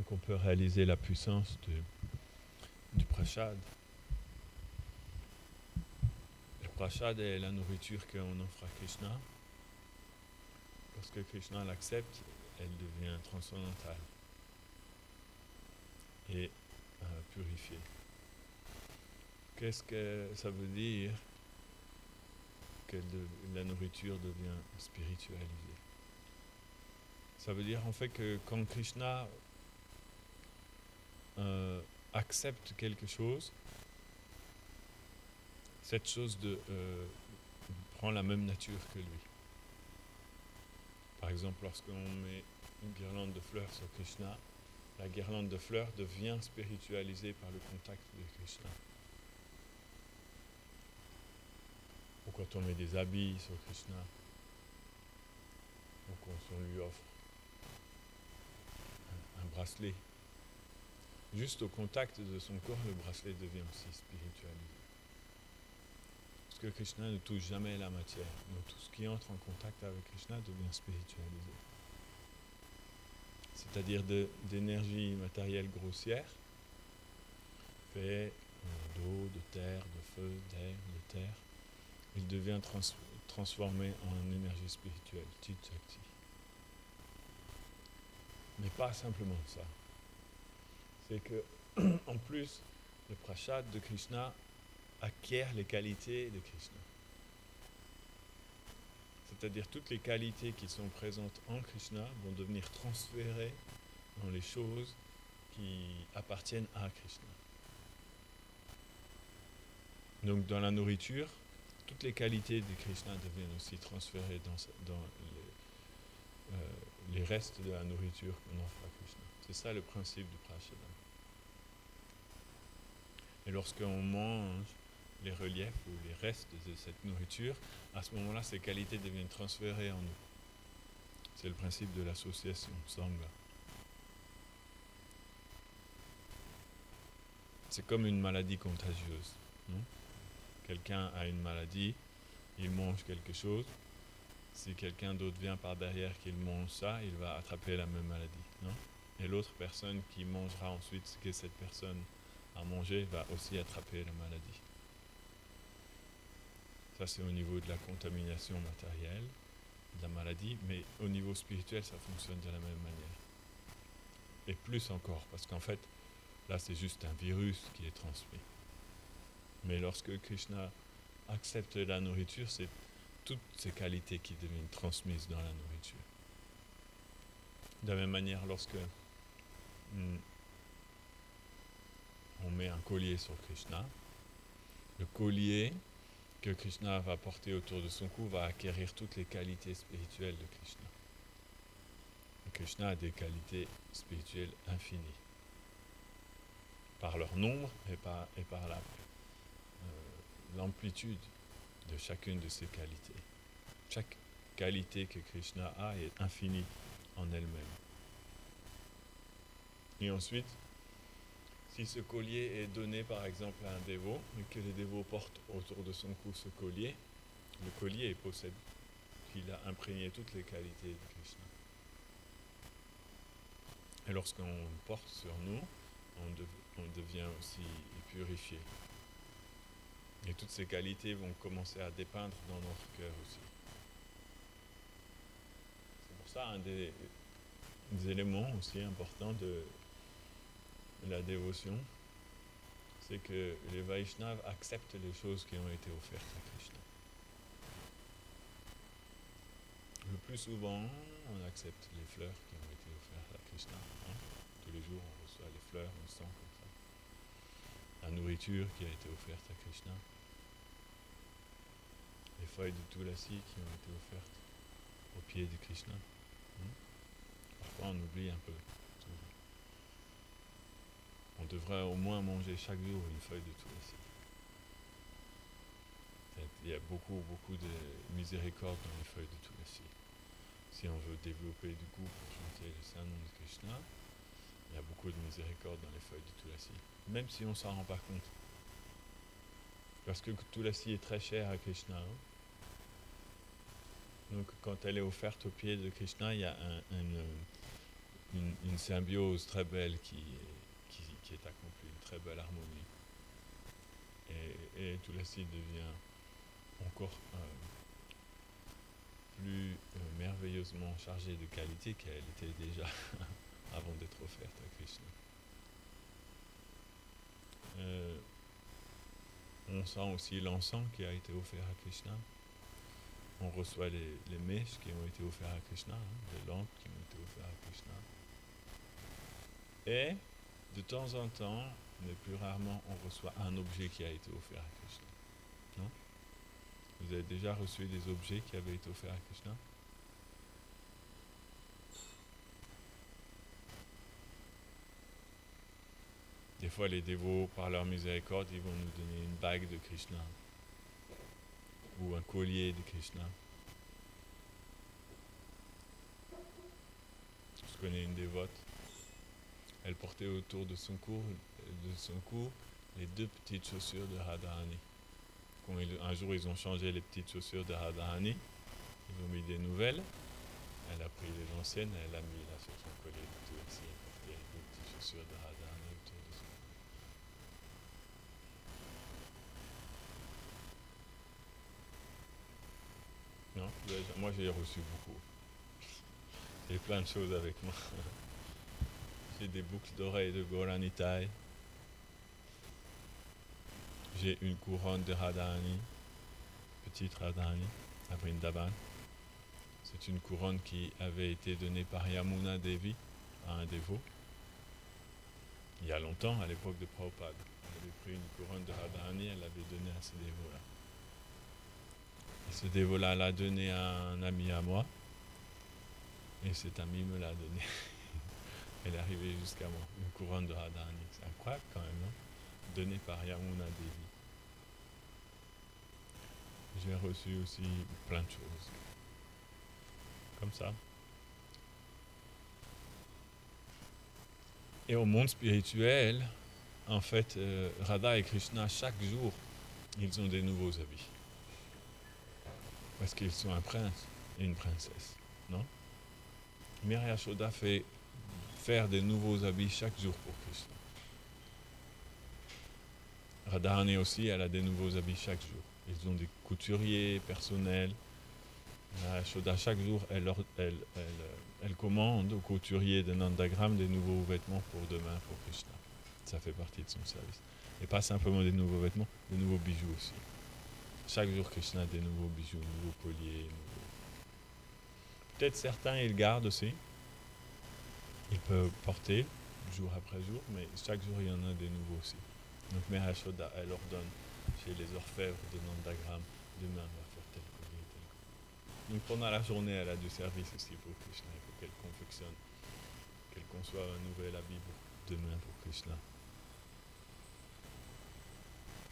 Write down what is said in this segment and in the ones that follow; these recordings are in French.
Donc on peut réaliser la puissance du prashad. Le prashad est la nourriture qu'on offre à Krishna. Lorsque Krishna l'accepte, elle devient transcendantale et purifiée. Qu'est-ce que ça veut dire que la nourriture devient spiritualisée? Ça veut dire en fait que quand Krishna accepte quelque chose, cette chose prend la même nature que lui. Par exemple, lorsqu'on met une guirlande de fleurs sur Krishna, la guirlande de fleurs devient spiritualisée par le contact de Krishna. Ou quand on met des habits sur Krishna, ou quand on lui offre un bracelet, juste au contact de son corps, le bracelet devient aussi spiritualisé. Parce que Krishna ne touche jamais la matière. Donc tout ce qui entre en contact avec Krishna devient spiritualisé. C'est-à-dire d'énergie matérielle grossière, fait d'eau, de terre, de feu, d'air, de terre, il devient transformé en énergie spirituelle, Chit Shakti. Mais pas simplement ça. C'est que, en plus, le prashad de Krishna acquiert les qualités de Krishna. C'est-à-dire toutes les qualités qui sont présentes en Krishna vont devenir transférées dans les choses qui appartiennent à Krishna. Donc dans la nourriture, toutes les qualités de Krishna deviennent aussi transférées dans les restes de la nourriture qu'on offre à Krishna. C'est ça le principe du prashadam. Et lorsqu'on mange les reliefs ou les restes de cette nourriture, à ce moment-là, ces qualités deviennent transférées en nous. C'est le principe de l'association, sangha. C'est comme une maladie contagieuse. Non? Quelqu'un a une maladie, il mange quelque chose. Si quelqu'un d'autre vient par derrière qu'il mange ça, il va attraper la même maladie. Non? Et l'autre personne qui mangera ensuite ce que cette personne a mangé va aussi attraper la maladie. Ça, c'est au niveau de la contamination matérielle, de la maladie, mais au niveau spirituel, ça fonctionne de la même manière. Et plus encore, parce qu'en fait, là, c'est juste un virus qui est transmis. Mais lorsque Krishna accepte la nourriture, c'est toutes ces qualités qui deviennent transmises dans la nourriture. De la même manière, lorsque on met un collier sur Krishna, le collier que Krishna va porter autour de son cou va acquérir toutes les qualités spirituelles de Krishna. Et Krishna a des qualités spirituelles infinies, par leur nombre et par l'amplitude de chacune de ces qualités. Chaque qualité que Krishna a est infinie en elle-même. Et ensuite, si ce collier est donné par exemple à un dévot, et que le dévot porte autour de son cou ce collier, le collier possède qu'il a imprégné toutes les qualités de Krishna. Et lorsqu'on porte sur nous, on devient aussi purifié. Et toutes ces qualités vont commencer à dépeindre dans notre cœur aussi. C'est pour ça un des éléments aussi importants de la dévotion, c'est que les Vaishnavas acceptent les choses qui ont été offertes à Krishna. Le plus souvent, on accepte les fleurs qui ont été offertes à Krishna. Tous les jours, on reçoit les fleurs, on sent comme ça. La nourriture qui a été offerte à Krishna. Les feuilles de tulasi qui ont été offertes au pied de Krishna. Parfois, on oublie un peu. On devrait au moins manger chaque jour une feuille de tulasi. Il y a beaucoup de miséricorde dans les feuilles de tulasi. Si on veut développer du goût pour chanter le saint nom de Krishna, il y a beaucoup de miséricorde dans les feuilles de tulasi, même si on ne s'en rend pas compte. Parce que tulasi est très cher à Krishna. Donc quand elle est offerte au pied de Krishna, il y a une une symbiose très belle qui est accomplie, une très belle harmonie. Et tout le site devient encore plus merveilleusement chargé de qualité qu'elle était déjà avant d'être offerte à Krishna. On sent aussi l'encens qui a été offert à Krishna. On reçoit les mèches qui ont été offertes à Krishna, les lampes qui ont été offertes à Krishna. Et de temps en temps, mais plus rarement, on reçoit un objet qui a été offert à Krishna. Non ? Vous avez déjà reçu des objets qui avaient été offerts à Krishna ? Des fois, les dévots, par leur miséricorde, ils vont nous donner une bague de Krishna ou un collier de Krishna. Je connais une dévote. Elle portait autour de son cou les 2 petites chaussures de Radharani. Un jour, ils ont changé les petites chaussures de Radharani. Ils ont mis des nouvelles. Elle a pris les anciennes et elle a mis là sur son collier de tout aussi. Elle portait les 2 petites chaussures de Radharani autour de son cou. Non, moi j'ai reçu beaucoup. J'ai plein de choses avec moi. J'ai des boucles d'oreilles de Gauranitai. J'ai une couronne de Radharani, petite Radharani, à Vrindavan. C'est une couronne qui avait été donnée par Yamuna Devi à un dévot. Il y a longtemps, à l'époque de Prabhupada. Elle avait pris une couronne de Radharani, elle l'avait donnée à ce dévot-là. Et ce dévot-là l'a donnée à un ami à moi. Et cet ami me l'a donnée. Elle est arrivée jusqu'à moi, une couronne de Radharani. C'est incroyable quand même, non ? Donnée par Yamuna Devi. J'ai reçu aussi plein de choses. Comme ça. Et au monde spirituel, en fait, Radha et Krishna, chaque jour, ils ont des nouveaux habits. Parce qu'ils sont un prince et une princesse, non ? Mère Yashoda fait faire des nouveaux habits chaque jour pour Krishna. Radharani aussi, elle a des nouveaux habits chaque jour. Ils ont des couturiers personnels. Yashoda, chaque jour, elle commande aux couturiers de Nandagram des nouveaux vêtements pour demain pour Krishna. Ça fait partie de son service. Et pas simplement des nouveaux vêtements, des nouveaux bijoux aussi. Chaque jour, Krishna a des nouveaux bijoux, nouveaux colliers. Peut-être certains, ils gardent aussi. Ils peuvent porter jour après jour, mais chaque jour, il y en a des nouveaux aussi. Donc, Mère Yashoda, elle ordonne chez les orfèvres de Nandagram, demain, on va faire tel collier, tel collier. Donc, pendant la journée, elle a du service aussi pour Krishna. Il faut qu'elle confectionne, qu'elle conçoive un nouvel habit pour demain pour Krishna.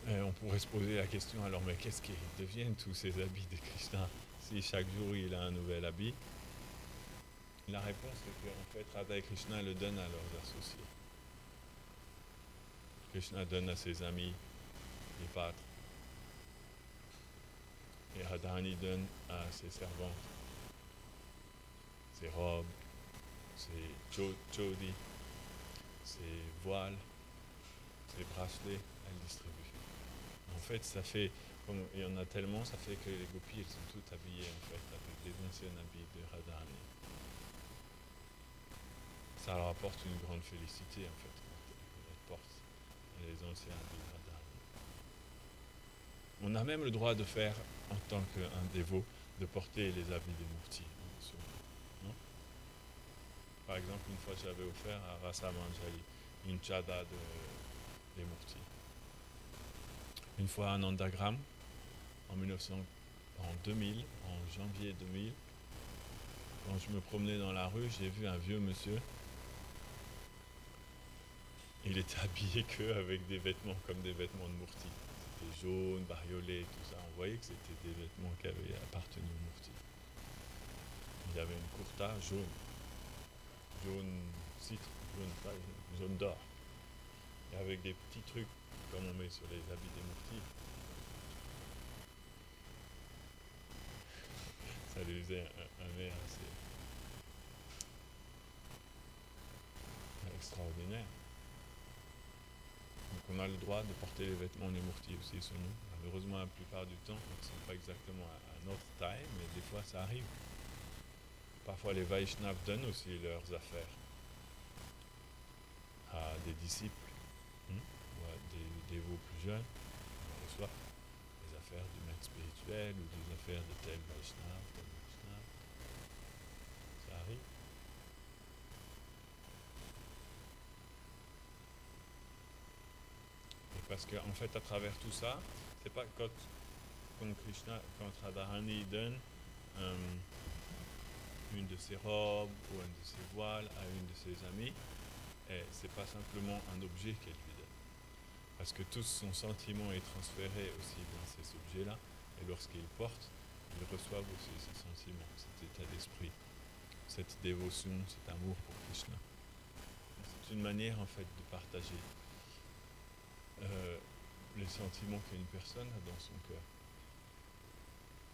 Et on pourrait se poser la question, alors, mais qu'est-ce qu'ils deviennent tous ces habits de Krishna si chaque jour, il a un nouvel habit ? La réponse est qu'en fait, Radha et Krishna le donnent à leurs associés. Krishna donne à ses amis, les pâtres. Et Radharani donne à ses servantes ses robes, ses chaudis, ses voiles, ses bracelets, elle distribue. En fait, ça fait, comme il y en a tellement, ça fait que les gopis, elles sont toutes habillées en fait, avec les anciens habits de Radharani. Ça leur apporte une grande félicité en fait, quand elles portent les anciens habits de Radharani. On a même le droit de faire, en tant qu'un dévot, de porter les habits des murtis. Non ? Par exemple, une fois j'avais offert à Rasa Manjari une chada des murtis. Une fois à Nandagram, en 2000, en janvier 2000, quand je me promenais dans la rue, j'ai vu un vieux monsieur. Il était habillé avec des vêtements comme des vêtements de murti. C'était jaune, bariolé, tout ça. On voyait que c'était des vêtements qui avaient appartenu au murti. Il avait une kurta jaune. Jaune citre, jaune d'or. Et avec des petits trucs comme on met sur les habits des murtis. Ça lui faisait un air extraordinaire. Donc on a le droit de porter les vêtements Nimurti aussi sur nous. Malheureusement, la plupart du temps, ils ne sont pas exactement à notre taille, mais des fois ça arrive. Parfois les Vaishnavas donnent aussi leurs affaires à des disciples ou à des dévots plus jeunes. On reçoit des affaires du maître spirituel ou des affaires de tel Vaishnava, tel Vaishnava. Ça arrive. Et parce qu'en fait, à travers tout ça, c'est pas quand Krishna, quand Radharani donne une de ses robes ou un de ses voiles à une de ses amies, et c'est pas simplement un objet qu'elle lui donne. Parce que tout son sentiment est transféré aussi dans ces objets-là, et lorsqu'ils portent, ils reçoivent aussi ces sentiments, cet état d'esprit, cette dévotion, cet amour pour Krishna. C'est une manière en fait de partager les sentiments qu'une personne a dans son cœur.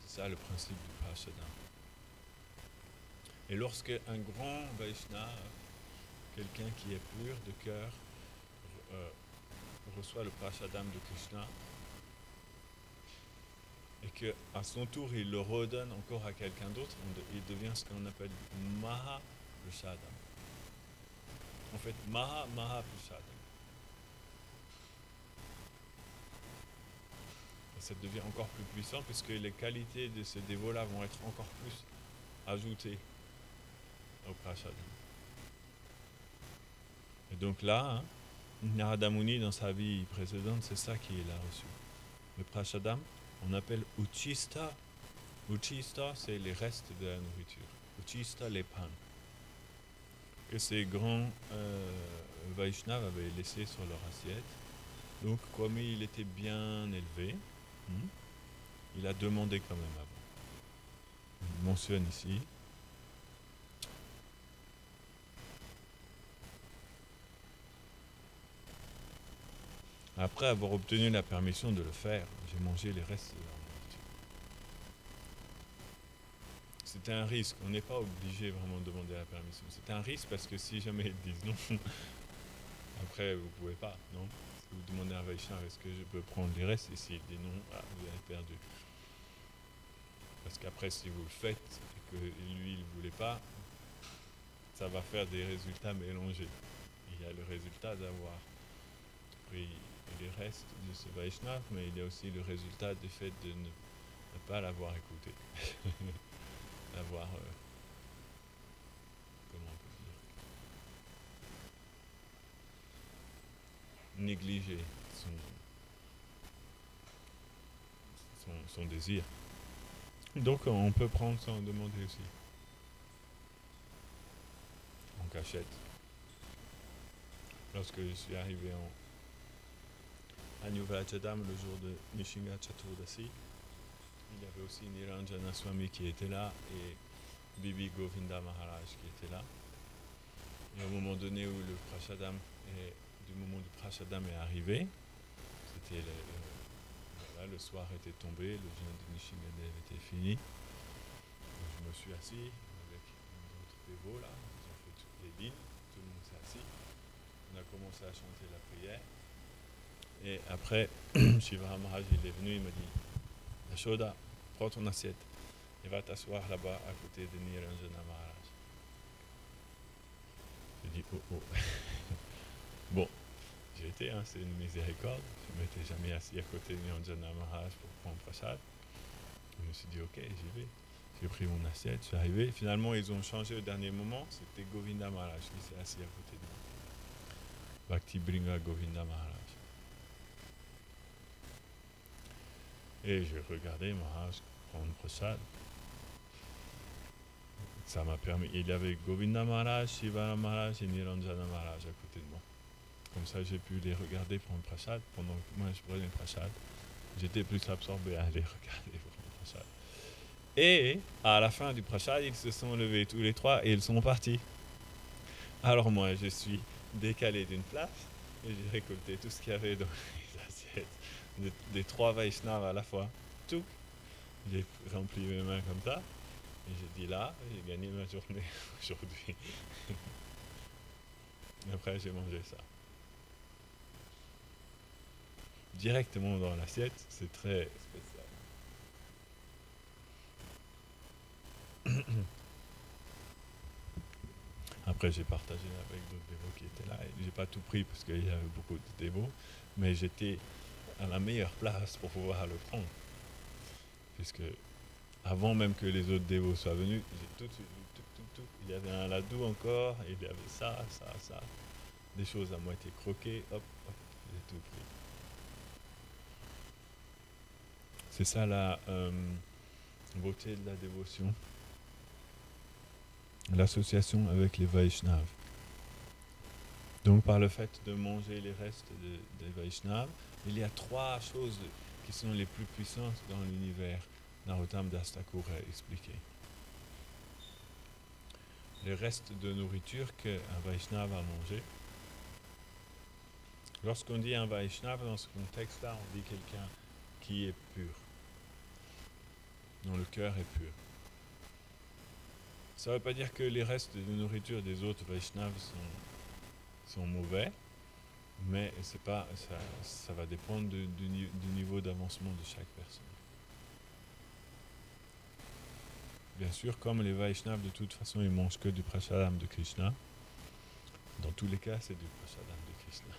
C'est ça le principe du Prashadam. Et lorsque un grand Vaishnava, quelqu'un qui est pur de cœur, reçoit le Prashadam de Krishna, et qu'à son tour il le redonne encore à quelqu'un d'autre, il devient ce qu'on appelle Maha Prashadam. En fait, Maha Prashadam. Et ça devient encore plus puissant puisque les qualités de ce dévot-là vont être encore plus ajoutées au Prashadam. Et donc là, Narada Muni, dans sa vie précédente, c'est ça qu'il a reçu. Le Prashadam, on appelle Uchista. Uchista, c'est les restes de la nourriture. Uchista, les pains. Que ces grands Vaishnavas avaient laissé sur leur assiette. Donc, comme il était bien élevé, il a demandé quand même avant. Il mentionne ici. Après avoir obtenu la permission de le faire, j'ai mangé les restes de la nourriture. C'était un risque, on n'est pas obligé vraiment de demander la permission. C'est un risque parce que si jamais ils disent non, après vous ne pouvez pas, non. Si vous demandez à un Vaishnava, est-ce que je peux prendre les restes, et s'il dit non, vous avez perdu. Parce qu'après, si vous le faites et que lui il ne voulait pas, ça va faire des résultats mélangés. Il y a le résultat d'avoir pris les restes de ce Vaishnava, mais il y a aussi le résultat du fait de ne pas l'avoir écouté. D'avoir, comment on peut dire, négligé son désir. Donc on peut prendre sans demander aussi. En cachette. Lorsque je suis arrivé à New Vrajadam le jour de Nishinga Chaturdasi, il y avait aussi Niranjana Swami qui était là et Bibi Govinda Maharaj qui était là. Et au moment donné où le Prashadam est arrivé, c'était le soir était tombé, le jeûne de Nishingadev était fini. Je me suis assis avec d'autres dévots là, ils ont fait toutes les lignes, tout le monde s'est assis. On a commencé à chanter la prière. Et après, Shiva Maharaj il est venu, il m'a dit Yashoda, prends ton assiette et va t'asseoir là-bas à côté de Niranjana Maharaj. J'ai dit oh. Bon, j'ai été, c'est une miséricorde. Je ne m'étais jamais assis à côté de Niranjana Maharaj pour prendre prasad. Je me suis dit ok, j'y vais. J'ai pris mon assiette, je suis arrivé. Finalement, ils ont changé au dernier moment. C'était Govinda Maharaj qui s'est assis à côté de moi. Bhakti Bringa Govinda Maharaj. Et j'ai regardé Maharaj prendre prasad. Ça m'a permis. Il y avait Govinda Maharaj, Shiva Maharaj et Niranjana Maharaj à côté de moi. Comme ça, j'ai pu les regarder prendre prasad pendant que moi je prenais prasad. J'étais plus absorbé à les regarder prendre prasad. Et à la fin du prasad, ils se sont levés tous les trois et ils sont partis. Alors moi, je suis décalé d'une place et j'ai récolté tout ce qu'il y avait dans les assiettes des trois Vaishnavas à la fois. Tout. J'ai rempli mes mains comme ça. Et j'ai dit là, j'ai gagné ma journée aujourd'hui. Et après, j'ai mangé ça. Directement dans l'assiette, c'est très spécial. Après, j'ai partagé avec d'autres dévots qui étaient là. Et j'ai pas tout pris parce qu'il y avait beaucoup de dévots, mais j'étais à la meilleure place pour pouvoir le prendre. Puisque avant même que les autres dévots soient venus, j'ai tout de suite vu tout. Il y avait un ladou encore, et il y avait ça. Des choses à moitié croquées, hop, j'ai tout pris. C'est ça la beauté de la dévotion. L'association avec les Vaishnavas. Donc par le fait de manger les restes des Vaishnavas, il y a 3 choses qui sont les plus puissantes dans l'univers. Narottam Das Thakur a expliqué. Les restes de nourriture qu'un Vaishnava a mangé. Lorsqu'on dit un Vaishnava, dans ce contexte-là, on dit quelqu'un qui est pur, dont le cœur est pur. Ça ne veut pas dire que les restes de nourriture des autres Vaishnavas sont mauvais, mais c'est pas, ça va dépendre du niveau d'avancement de chaque personne. Bien sûr, comme les Vaishnavas, de toute façon, ils mangent que du prasadam de Krishna. Dans tous les cas, c'est du prasadam de Krishna.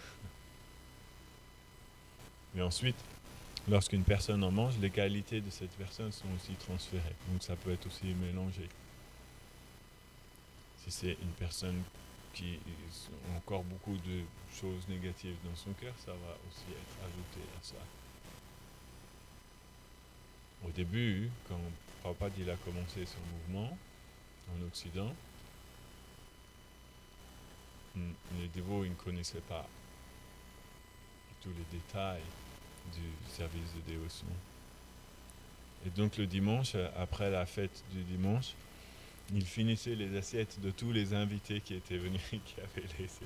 Mais ensuite, lorsqu'une personne en mange, les qualités de cette personne sont aussi transférées. Donc ça peut être aussi mélangé. Si c'est une personne qui a encore beaucoup de choses négatives dans son cœur, ça va aussi être ajouté à ça. Au début, quand Prabhupada il a commencé son mouvement en Occident, les dévots ils ne connaissaient pas tous les détails du service de dévotion. Et donc le dimanche, après la fête du dimanche, il finissait les assiettes de tous les invités qui étaient venus et qui avaient laissé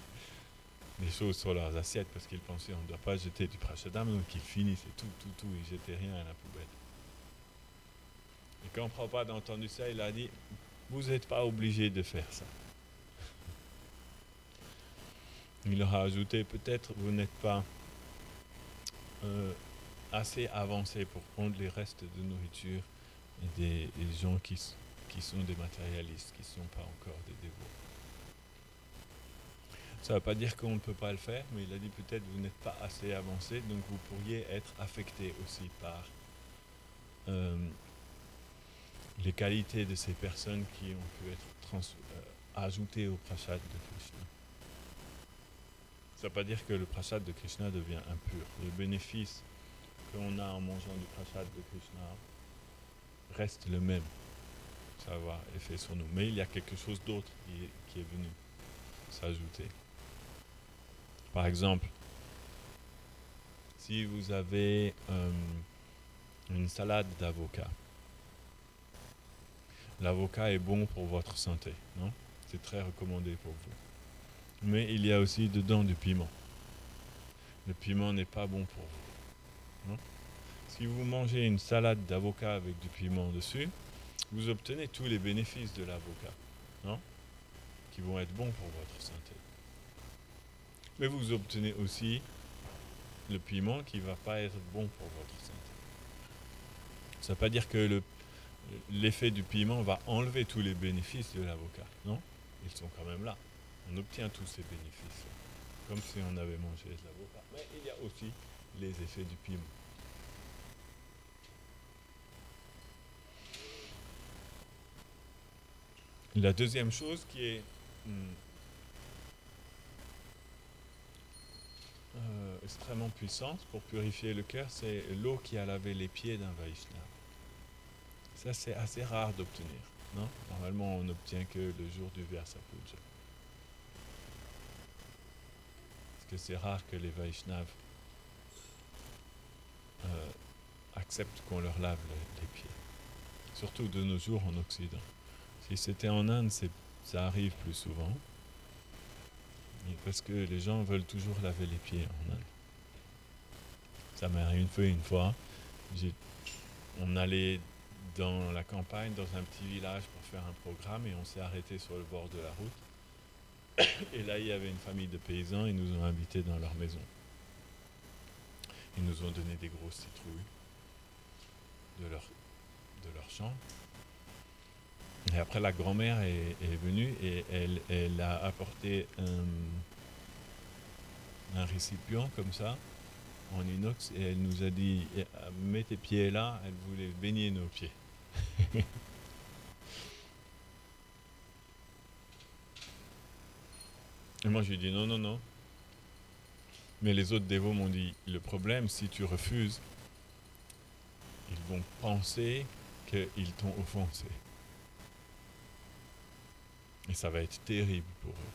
des choses sur leurs assiettes parce qu'ils pensaient on ne doit pas jeter du prasadam, donc ils finissaient tout, ils jetaient rien à la poubelle. Et quand Prabhupada a entendu ça, il a dit vous n'êtes pas obligés de faire ça. Il leur a ajouté peut-être vous n'êtes pas assez avancé pour prendre les restes de nourriture et des gens qui sont des matérialistes, qui ne sont pas encore des dévots. Ça ne veut pas dire qu'on ne peut pas le faire, mais il a dit peut-être vous n'êtes pas assez avancé, donc vous pourriez être affecté aussi par les qualités de ces personnes qui ont pu être ajoutées au prasad de Krishna. Ça ne veut pas dire que le prasad de Krishna devient impur. Le bénéfice qu'on a en mangeant du prasad de Krishna reste le même. Ça va avoir effet sur nous. Mais il y a quelque chose d'autre qui est venu s'ajouter. Par exemple, si vous avez une salade d'avocat, l'avocat est bon pour votre santé, non ? C'est très recommandé pour vous. Mais il y a aussi dedans du piment. Le piment n'est pas bon pour vous, non ? Si vous mangez une salade d'avocat avec du piment dessus, vous obtenez tous les bénéfices de l'avocat, non ? Qui vont être bons pour votre santé. Mais vous obtenez aussi le piment qui ne va pas être bon pour votre santé. Ça ne veut pas dire que l'effet du piment va enlever tous les bénéfices de l'avocat, non ? Ils sont quand même là. On obtient tous ces bénéfices, comme si on avait mangé de l'avocat. Mais il y a aussi les effets du piment. La deuxième chose qui est extrêmement puissante pour purifier le cœur, c'est l'eau qui a lavé les pieds d'un Vaishnava. Ça, c'est assez rare d'obtenir, non ? Normalement, on n'obtient que le jour du Versa Puja. Parce que c'est rare que les Vaishnavas acceptent qu'on leur lave les pieds. Surtout de nos jours en Occident. Si c'était en Inde, ça arrive plus souvent. Parce que les gens veulent toujours laver les pieds en Inde. Ça m'est arrivé une fois. On allait dans la campagne, dans un petit village pour faire un programme et on s'est arrêté sur le bord de la route. Et là, il y avait une famille de paysans, ils nous ont invités dans leur maison. Ils nous ont donné des grosses citrouilles de leur champ. Et après, la grand-mère est venue et elle a apporté un récipient comme ça, en inox, et elle nous a dit mets tes pieds là, elle voulait baigner nos pieds. Et moi, je lui ai dit non, non, non. Mais les autres dévots m'ont dit le problème, si tu refuses, ils vont penser qu'ils t'ont offensé. Et ça va être terrible pour eux.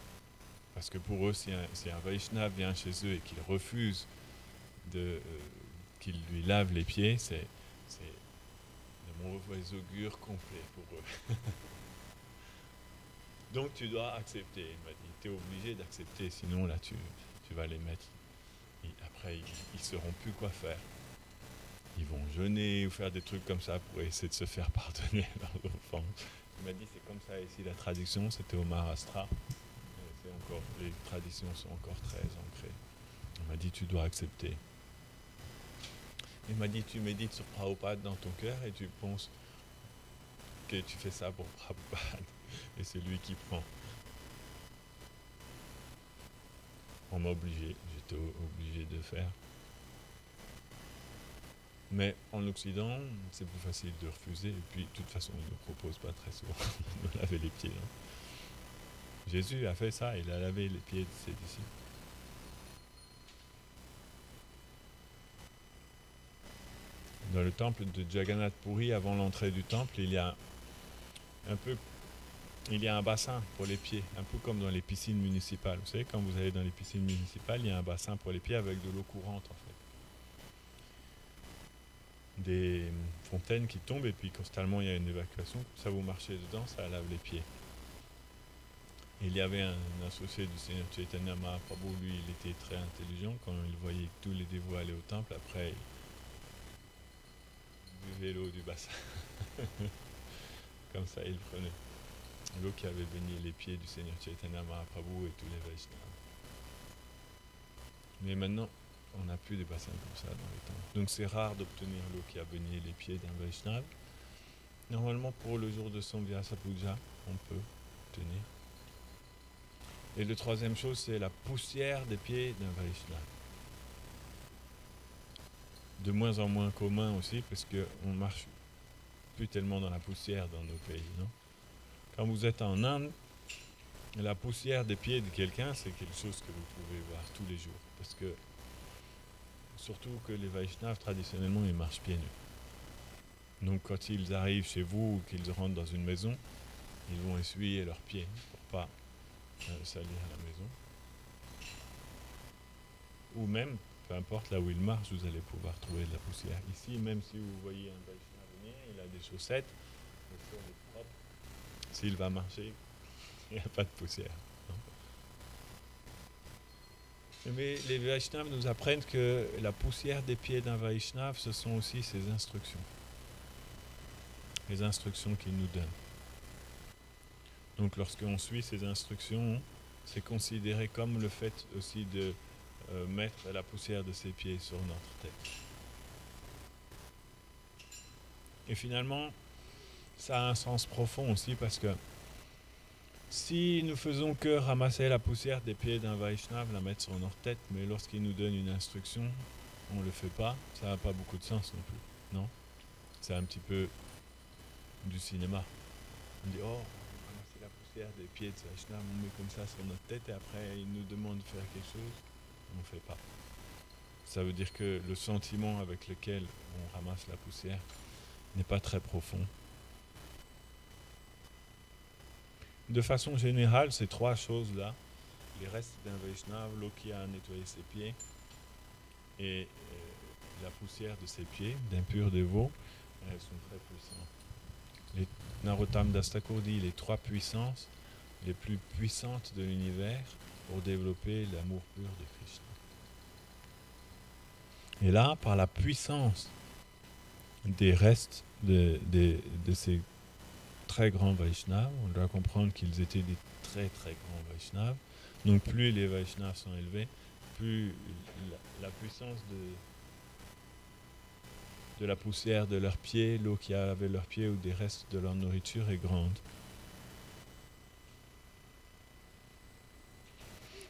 Parce que pour eux, si un Vaishnav vient chez eux et qu'il refuse qu'il lui lave les pieds, c'est de mauvais augure complet pour eux. Donc tu dois accepter. Il m'a dit, tu es obligé d'accepter, sinon là tu vas les mettre. Et après, ils ne sauront plus quoi faire. Ils vont jeûner ou faire des trucs comme ça pour essayer de se faire pardonner leurs offenses. Il m'a dit, c'est comme ça ici la tradition, c'était au Maharashtra. Les traditions sont encore très ancrées. Il m'a dit, tu dois accepter. Il m'a dit, tu médites sur Prabhupada dans ton cœur et tu penses que tu fais ça pour Prabhupada. Et c'est lui qui prend. On m'a obligé, j'étais obligé de faire. Mais en Occident, c'est plus facile de refuser. Et puis, de toute façon, ils ne nous proposent pas très souvent de laver les pieds. Hein. Jésus a fait ça, il a lavé les pieds de ses disciples. Dans le temple de Jagannath Puri, avant l'entrée du temple, il y a un bassin pour les pieds, un peu comme dans les piscines municipales. Vous savez, quand vous allez dans les piscines municipales, il y a un bassin pour les pieds avec de l'eau courante, en fait. Des fontaines qui tombent, et puis constamment il y a une évacuation. Ça, vous marchez dedans, ça lave les pieds. Et il y avait un associé du Seigneur Chaitanya Mahaprabhu, lui, il était très intelligent. Quand il voyait que tous les dévots allaient au temple, après, il buvait l'eau du bassin. Comme ça, il prenait l'eau qui avait baigné les pieds du Seigneur Chaitanya Mahaprabhu et tous les Vaishnavas. Mais maintenant, on n'a plus de bassins comme ça dans les temples. Donc c'est rare d'obtenir l'eau qui a baigné les pieds d'un Vaishnava. Normalement, pour le jour de son Vyasa Puja, on peut obtenir. Et la troisième chose, c'est la poussière des pieds d'un Vaishnava. De moins en moins commun aussi, parce qu'on marche plus tellement dans la poussière dans nos pays, non ? Quand vous êtes en Inde, la poussière des pieds de quelqu'un, c'est quelque chose que vous pouvez voir tous les jours. Parce que, surtout que les Vaishnavas, traditionnellement, ils marchent pieds nus. Donc quand ils arrivent chez vous ou qu'ils rentrent dans une maison, ils vont essuyer leurs pieds pour pas salir la maison. Ou même, peu importe là où ils marchent, vous allez pouvoir trouver de la poussière. Ici, même si vous voyez un Vaishnava venir, il a des chaussettes, le sol est propre. S'il va marcher, il n'y a pas de poussière. Mais les Vaishnavas nous apprennent que la poussière des pieds d'un Vaishnava, ce sont aussi ses instructions. Les instructions qu'il nous donne. Donc lorsqu'on suit ces instructions, c'est considéré comme le fait aussi de mettre la poussière de ses pieds sur notre tête. Et finalement, ça a un sens profond aussi parce que si nous faisons que ramasser la poussière des pieds d'un Vaishnava, la mettre sur notre tête, mais lorsqu'il nous donne une instruction, on ne le fait pas, ça n'a pas beaucoup de sens non plus. Non ? C'est un petit peu du cinéma. On dit, oh, ramasser la poussière des pieds de Vaishnava, on met comme ça sur notre tête et après il nous demande de faire quelque chose, on ne fait pas. Ça veut dire que le sentiment avec lequel on ramasse la poussière n'est pas très profond. De façon générale, ces trois choses-là, les restes d'un Vaishnava, l'eau qui a nettoyé ses pieds et la poussière de ses pieds, d'impurs dévots, elles sont très puissantes. Les Narottam Das Thakur dit les trois puissances les plus puissantes de l'univers pour développer l'amour pur de Krishna. Et là, par la puissance des restes de ces très grands Vaishnavas, on doit comprendre qu'ils étaient des très très grands Vaishnavas, Donc plus les Vaishnavas sont élevés, plus la puissance de la poussière de leurs pieds, l'eau qu'il y a avec leurs pieds ou des restes de leur nourriture est grande.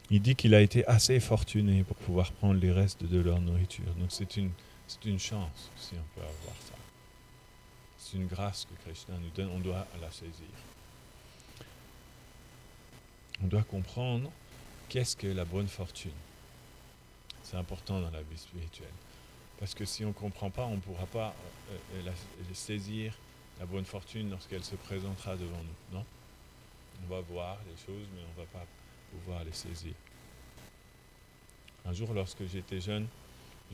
Il dit qu'il a été assez fortuné pour pouvoir prendre les restes de leur nourriture. Donc c'est une chance si on peut avoir ça. C'est une grâce que Krishna nous donne, on doit la saisir. On doit comprendre qu'est-ce que la bonne fortune. C'est important dans la vie spirituelle. Parce que si on ne comprend pas, on ne pourra pas saisir la bonne fortune lorsqu'elle se présentera devant nous. Non ? On va voir les choses, mais on ne va pas pouvoir les saisir. Un jour, lorsque j'étais jeune,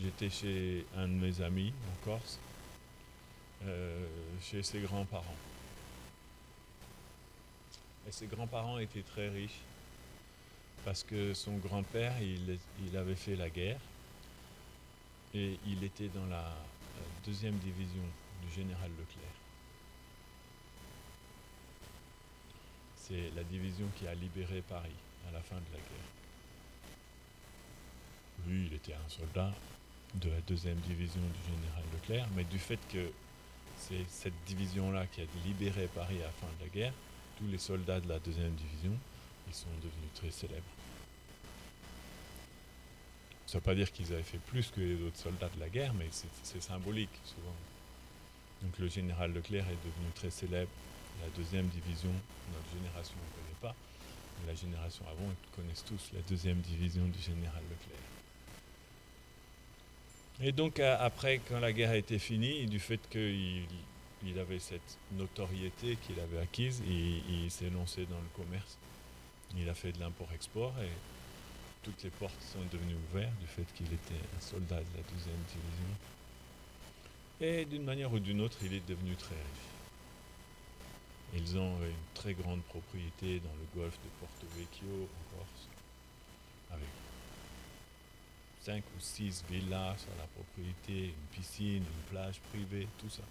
j'étais chez un de mes amis en Corse, chez ses grands-parents. Et ses grands-parents étaient très riches parce que son grand-père, il avait fait la guerre et il était dans la deuxième division du général Leclerc. C'est la division qui a libéré Paris à la fin de la guerre. Lui, il était un soldat de la deuxième division du général Leclerc, mais du fait que c'est cette division-là qui a libéré Paris à la fin de la guerre, tous les soldats de la deuxième division, ils sont devenus très célèbres. Ça ne veut pas dire qu'ils avaient fait plus que les autres soldats de la guerre, mais c'est symbolique souvent. Donc le général Leclerc est devenu très célèbre. La deuxième division, notre génération ne connaît pas, mais la génération avant, ils connaissent tous la deuxième division du général Leclerc. Et donc après, quand la guerre a été finie, du fait qu'il avait cette notoriété qu'il avait acquise, il s'est lancé dans le commerce. Il a fait de l'import-export et toutes les portes sont devenues ouvertes du fait qu'il était un soldat de la deuxième division. Et d'une manière ou d'une autre, il est devenu très riche. Ils ont une très grande propriété dans le golfe de Porto Vecchio, en Corse, avec 5 ou 6 villas sur la propriété, une piscine, une plage privée, tout ça.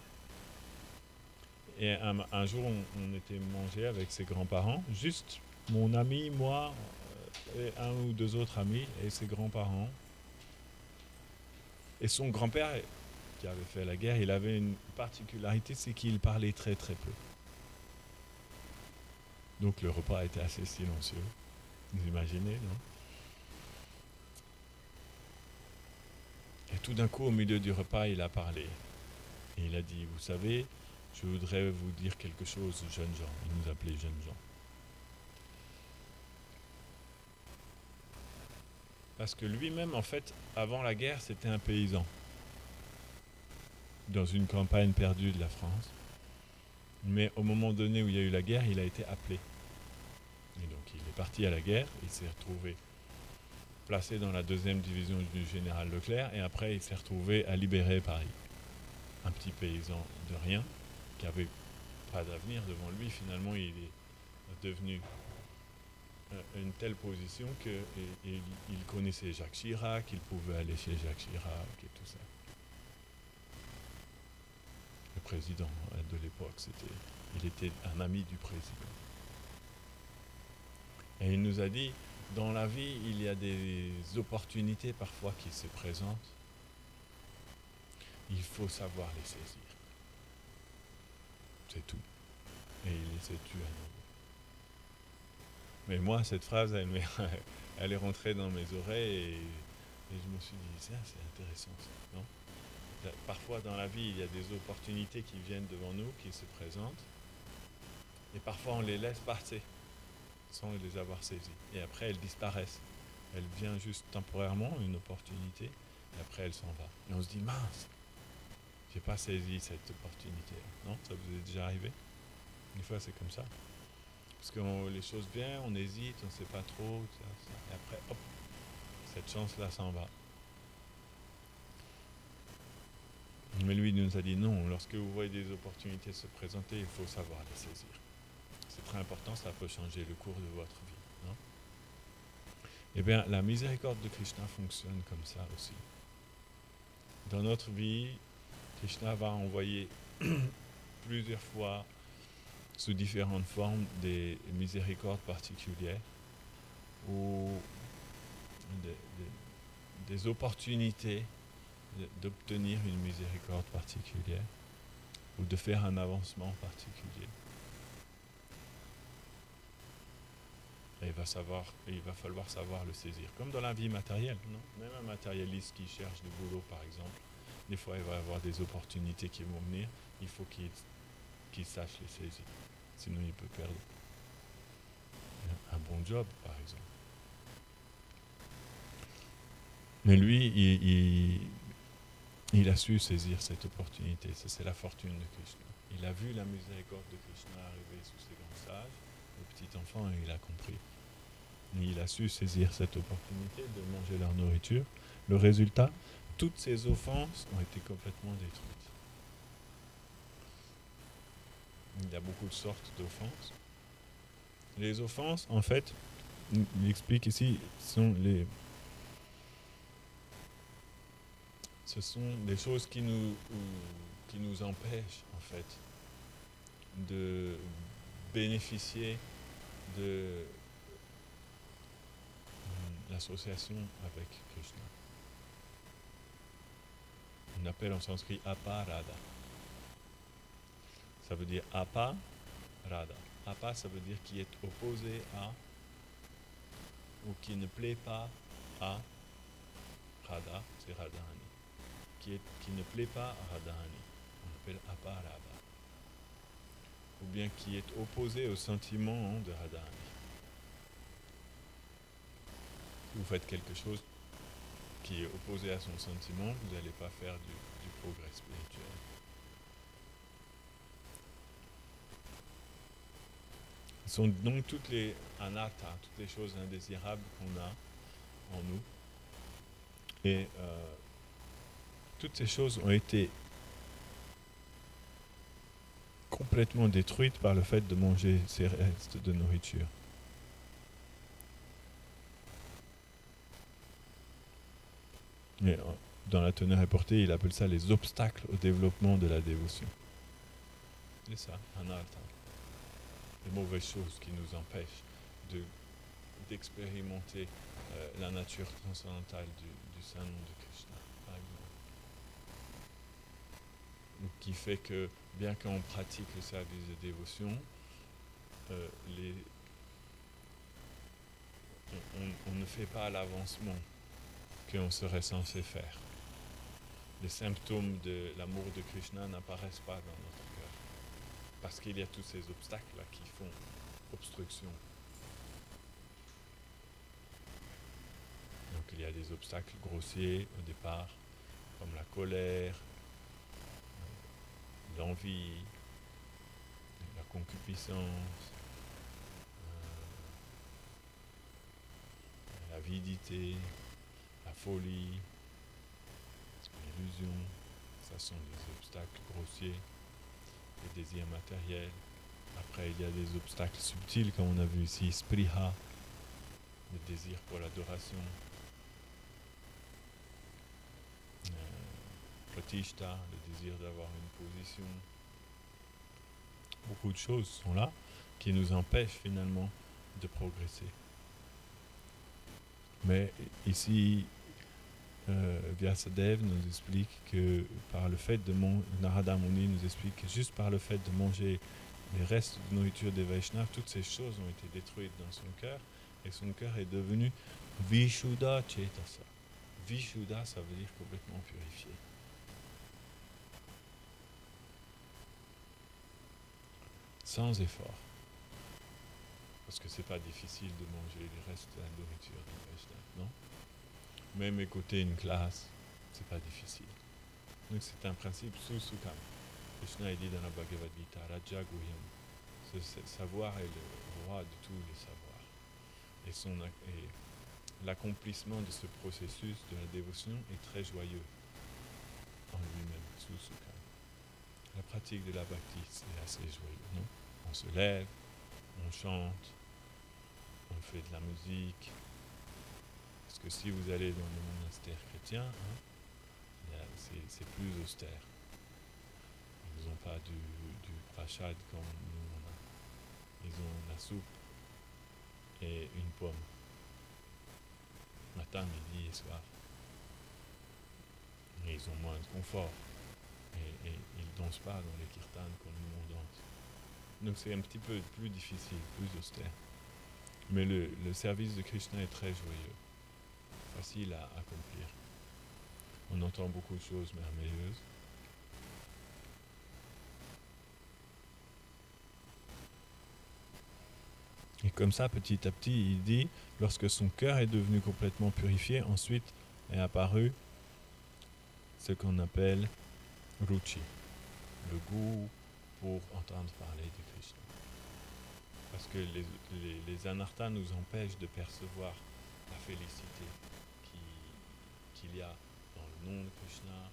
Et un jour, on était mangé avec ses grands-parents, juste mon ami, moi, et un ou deux autres amis, et ses grands-parents. Et son grand-père, qui avait fait la guerre, il avait une particularité, c'est qu'il parlait très très peu. Donc le repas était assez silencieux. Vous imaginez, non ? Et tout d'un coup, au milieu du repas, il a parlé. Et il a dit, vous savez, je voudrais vous dire quelque chose, jeunes gens. Il nous appelait jeunes gens. Parce que lui-même, en fait, avant la guerre, c'était un paysan. Dans une campagne perdue de la France. Mais au moment donné où il y a eu la guerre, il a été appelé. Et donc il est parti à la guerre, il s'est retrouvé placé dans la deuxième division du général Leclerc, et après il s'est retrouvé à libérer Paris. Un petit paysan de rien, qui n'avait pas d'avenir devant lui, finalement il est devenu une telle position qu'il connaissait Jacques Chirac, il pouvait aller chez Jacques Chirac et tout ça. Le président de l'époque, il était un ami du président. Et il nous a dit, dans la vie, il y a des opportunités parfois qui se présentent. Il faut savoir les saisir. C'est tout. Et il les a tués à nouveau. Mais moi, cette phrase, elle est rentrée dans mes oreilles et je me suis dit, c'est intéressant ça, non ? Parfois dans la vie, il y a des opportunités qui viennent devant nous, qui se présentent. Et parfois, on les laisse passer sans les avoir saisies. Et après, elles disparaissent. Elle vient juste temporairement, une opportunité, et après, elle s'en va. Et on se dit, mince, j'ai pas saisi cette opportunité. Non ? Ça vous est déjà arrivé ? Des fois, c'est comme ça. Parce que les choses viennent, on hésite, on ne sait pas trop, et après, hop, cette chance-là s'en va. Mais lui, il nous a dit non, lorsque vous voyez des opportunités se présenter, il faut savoir les saisir. C'est très important, ça peut changer le cours de votre vie. Non ? Eh bien, la miséricorde de Krishna fonctionne comme ça aussi. Dans notre vie, Krishna va envoyer plusieurs fois, sous différentes formes, des miséricordes particulières ou des opportunités d'obtenir une miséricorde particulière ou de faire un avancement particulier. Et il va falloir savoir le saisir. Comme dans la vie matérielle, non ? Même un matérialiste qui cherche du boulot, par exemple, des fois il va avoir des opportunités qui vont venir, il faut qu'il sache les saisir. Sinon il peut perdre un bon job, par exemple. Mais lui, il a su saisir cette opportunité. Ça, c'est la fortune de Krishna. Il a vu la miséricorde de Krishna arriver sous ses grands sages, le petit enfant, et il a compris. Et il a su saisir cette opportunité de manger leur nourriture. Le résultat, toutes ces offenses ont été complètement détruites. Il y a beaucoup de sortes d'offenses. Les offenses, en fait, il explique ici, ce sont des choses qui nous empêchent, en fait, de bénéficier de l'association avec Krishna. On appelle en sanskrit aparada. Ça veut dire apa, rada. Apa, ça veut dire qui est opposé à, ou qui ne plaît pas à Radha, c'est Radhani. Qui ne plaît pas à Radhani, on appelle aparada. Ou bien qui est opposé au sentiment de Radhani. Si vous faites quelque chose qui est opposé à son sentiment, vous n'allez pas faire du progrès spirituel. Ce sont donc toutes les anatta, toutes les choses indésirables qu'on a en nous. Et toutes ces choses ont été complètement détruites par le fait de manger ces restes de nourriture. Et dans la teneur reportée, il appelle ça les obstacles au développement de la dévotion. C'est ça, anatta. Les mauvaises choses qui nous empêchent d'expérimenter la nature transcendantale du Saint-Nom de Krishna, par exemple. Donc, qui fait que, bien qu'on pratique le service de dévotion, on ne fait pas l'avancement qu'on serait censé faire. Les symptômes de l'amour de Krishna n'apparaissent pas dans notre cœur, parce qu'il y a tous ces obstacles-là qui font obstruction. Donc il y a des obstacles grossiers au départ, comme la colère, l'envie, la concupiscence, l'avidité, la folie, l'illusion. Ça sont des obstacles grossiers, les désirs matériels. Après, il y a des obstacles subtils, comme on a vu ici, spriha, le désir pour l'adoration, pratishta, le désir d'avoir une position. Beaucoup de choses sont là qui nous empêchent finalement de progresser. Mais ici, Vyasadeva nous explique que par le fait de Narada Muni nous explique que juste par le fait de manger les restes de nourriture des Vaishnavas, toutes ces choses ont été détruites dans son cœur et son cœur est devenu Vishuddha Cetasa. Vishuddha, ça veut dire complètement purifié. Sans effort. Parce que c'est pas difficile de manger les restes de la nourriture des Vaishnavas, non ? Même écouter une classe, c'est pas difficile. Donc c'est un principe susukam. Krishna dit dans la Bhagavad Gita, Raja Guhyam. Ce savoir est le roi de tous les savoirs. Et l'accomplissement de ce processus de la dévotion est très joyeux en lui-même, susukam. La pratique de la bhakti, c'est assez joyeux, non ? On se lève, on chante, on fait de la musique. Parce que si vous allez dans le monastère chrétien, c'est plus austère. Ils n'ont pas du prashad comme nous on a. Ils ont la soupe et une pomme. matin, midi et soir. Et ils ont moins de confort. Et ils ne dansent pas dans les kirtans comme nous on danse. Donc c'est un petit peu plus difficile, plus austère. Mais le service de Krishna est très joyeux, facile à accomplir. On entend beaucoup de choses merveilleuses. Et comme ça, petit à petit, il dit, lorsque son cœur est devenu complètement purifié, ensuite est apparu ce qu'on appelle ruchi, le goût pour entendre parler de Krishna. Parce que les anarthas nous empêchent de percevoir la félicité qu'il y a dans le nom de Krishna,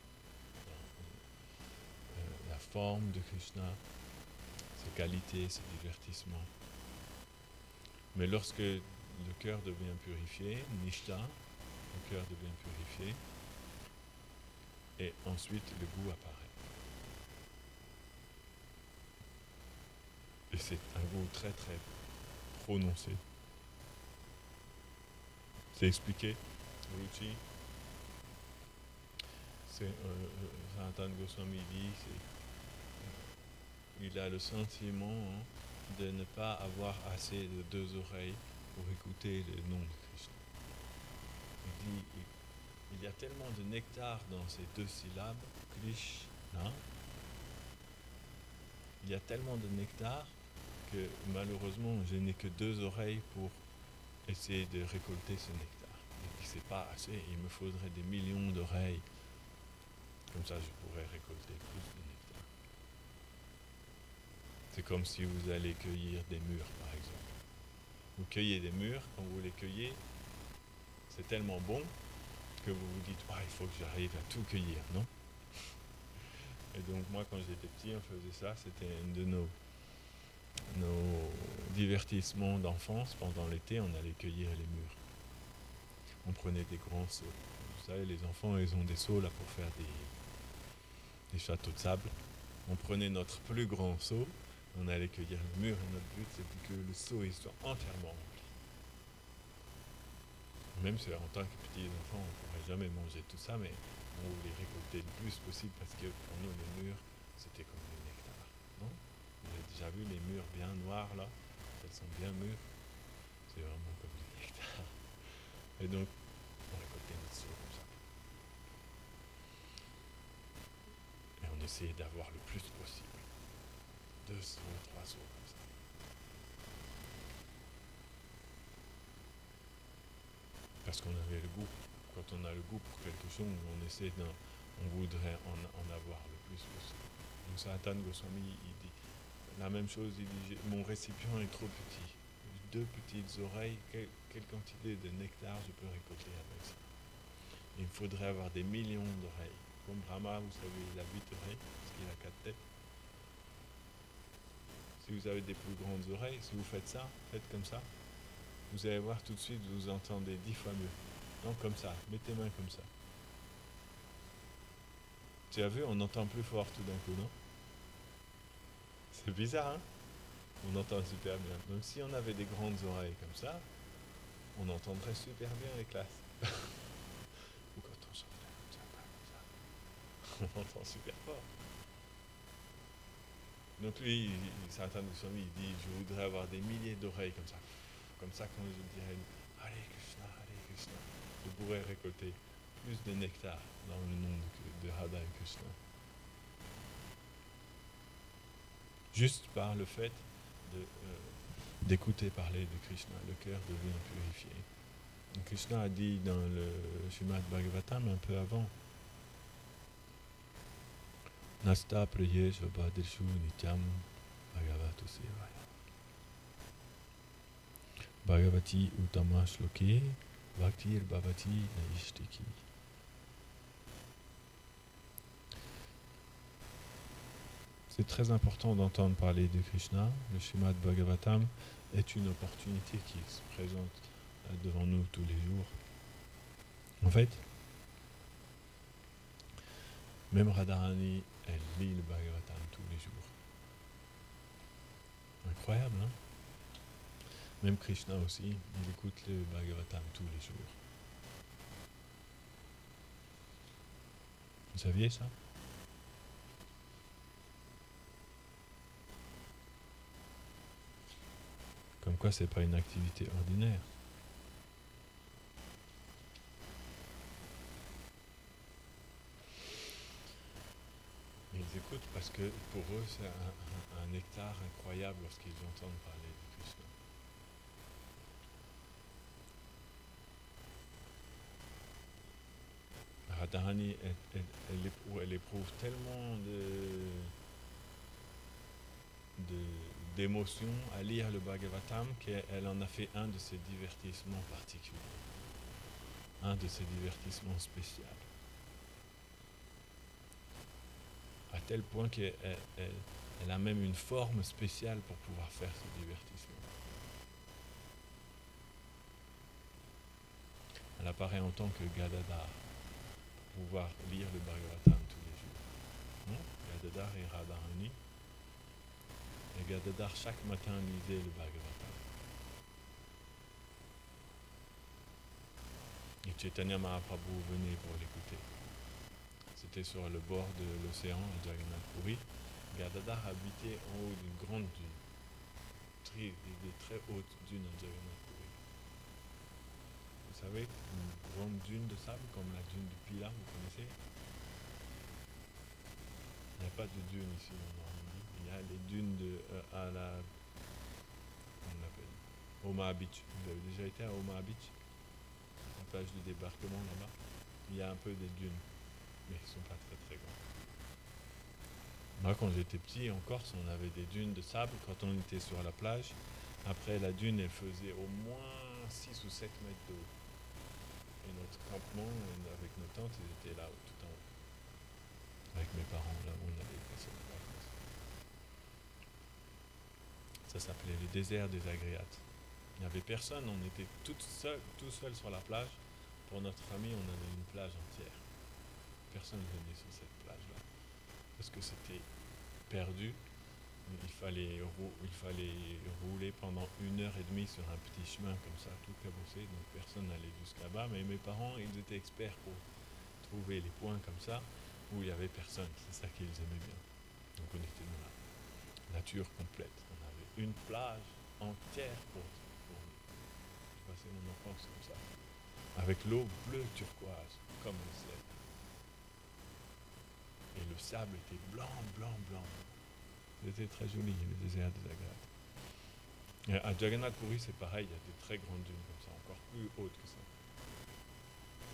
dans la forme de Krishna, ses qualités, ses divertissements. Mais lorsque le cœur devient purifié, nishta, le cœur devient purifié, et ensuite le goût apparaît. Et c'est un goût très très prononcé. C'est expliqué, Ruchi. Sanatana Goswami dit, il a le sentiment de ne pas avoir assez de deux oreilles pour écouter le nom de Krishna. Il dit, il y a tellement de nectar dans ces deux syllabes, Krishna. Il y a tellement de nectar que malheureusement je n'ai que deux oreilles pour essayer de récolter ce nectar. Et puis c'est pas assez, il me faudrait des millions d'oreilles. Comme ça je pourrais récolter plus de nectar. C'est comme si vous allez cueillir des mûres par exemple. Vous cueillez des mûres, quand vous les cueillez, c'est tellement bon que vous vous dites il faut que j'arrive à tout cueillir, non? Et donc moi quand j'étais petit on faisait ça, c'était une de nos divertissements d'enfance. Pendant l'été on allait cueillir les mûres. On prenait des grands seaux. Vous savez, les enfants ils ont des seaux là pour faire des châteaux de sable. On prenait notre plus grand seau, on allait cueillir les mûres et notre but c'était que le seau il soit entièrement rempli. Même si en tant que petits enfants on ne pourrait jamais manger tout ça, mais on voulait récolter le plus possible parce que pour nous les mûres c'était comme du nectar, non? Vous avez déjà vu les mûres bien noires là? Elles sont bien mûres, c'est vraiment comme du nectar. Et donc on récoltait notre seau comme ça. Et on essayait d'avoir le plus possible. 2 seaux, 3 seaux comme ça. Parce qu'on avait le goût. Quand on a le goût pour quelque chose, on voudrait en avoir le plus possible. Donc Sanatana Goswami, il dit la même chose, il dit mon récipient est trop petit. 2 petites oreilles, quelle quantité de nectar je peux récolter avec ça? Il me faudrait avoir des millions d'oreilles. Comme Brahma, vous savez, il a 8 oreilles, parce qu'il a 4 têtes. Si vous avez des plus grandes oreilles, si vous faites ça, faites comme ça, vous allez voir tout de suite, vous entendez 10 fois mieux. Non, comme ça, mettez main comme ça. Tu as vu, on entend plus fort tout d'un coup, non? C'est bizarre, hein? On entend super bien. Donc si on avait des grandes oreilles comme ça, on entendrait super bien les classes. Ou quand on chanterait comme ça, on entend super fort. Donc lui, Sanatana Goswami, il dit, je voudrais avoir des milliers d'oreilles comme ça. Comme ça, quand je dirais Hare Krishna, je pourrais récolter plus de nectar dans le nom de Radha et Krishna. Juste par le fait d'écouter parler de Krishna, le cœur devient purifié. Et Krishna a dit dans le Srimad Bhagavatam un peu avant, Nasta priyesh vabhadrishu nityam bhagavatu sevaya. Bhagavati uttama shloke bhaktir bhavati naishtiki. C'est très important d'entendre parler de Krishna. Le Srimad Bhagavatam est une opportunité qui se présente devant nous tous les jours. En fait, même Radharani, elle lit le Bhagavatam tous les jours. Incroyable, hein? Même Krishna aussi, il écoute le Bhagavatam tous les jours. Vous saviez ça? Comme quoi, c'est pas une activité ordinaire. Ils écoutent parce que pour eux, c'est un nectar incroyable lorsqu'ils entendent parler de Krishna. Radharani, elle éprouve tellement d'émotions à lire le Bhagavatam qu'elle en a fait un de ses divertissements particuliers, un de ses divertissements spéciaux. À tel point qu'elle a même une forme spéciale pour pouvoir faire ce divertissement. Elle apparaît en tant que Gadadhar, pour pouvoir lire le Bhagavatam tous les jours. Gadadhar et Radharani. Et Gadadhar chaque matin lisait le Bhagavatam. Et Chaitanya Mahaprabhu venait pour l'écouter. C'était sur le bord de l'océan à Jagannath Puri. Gadadhar habitait en haut d'une grande dune, des très hautes dunes à Jagannath Puri. Vous savez, une grande dune de sable comme la dune du Pila, vous connaissez? Il n'y a pas de dune ici en Normandie. Il y a les dunes à la... Comment on l'appelle? Omaha Beach. Vous avez déjà été à Omaha Beach? La plage de débarquement là-bas. Il y a un peu des dunes, mais ils ne sont pas très très grands. Moi, quand j'étais petit, en Corse, on avait des dunes de sable quand on était sur la plage. Après, la dune, elle faisait au moins 6 ou 7 mètres de haut. Et notre campement, avec nos tentes, ils étaient là, tout en haut. Avec mes parents, là où on avait passé les vacances. Ça s'appelait le désert des Agréates. Il n'y avait personne, on était tout seul sur la plage. Pour notre famille, on avait une plage entière. Personne ne venait sur cette plage-là. Parce que c'était perdu. Il fallait rouler pendant 1h30 sur un petit chemin comme ça, tout cabossé. Donc personne n'allait jusqu'à bas. Mais mes parents, ils étaient experts pour trouver les points comme ça où il n'y avait personne. C'est ça qu'ils aimaient bien. Donc on était dans la nature complète. On avait une plage entière pour j'ai passé mon enfance comme ça. Avec l'eau bleue turquoise, comme le ciel. Et le sable était blanc. C'était très joli, le désert des Agréates. Et à Jagannath Puri, c'est pareil, il y a des très grandes dunes comme ça, encore plus hautes que ça.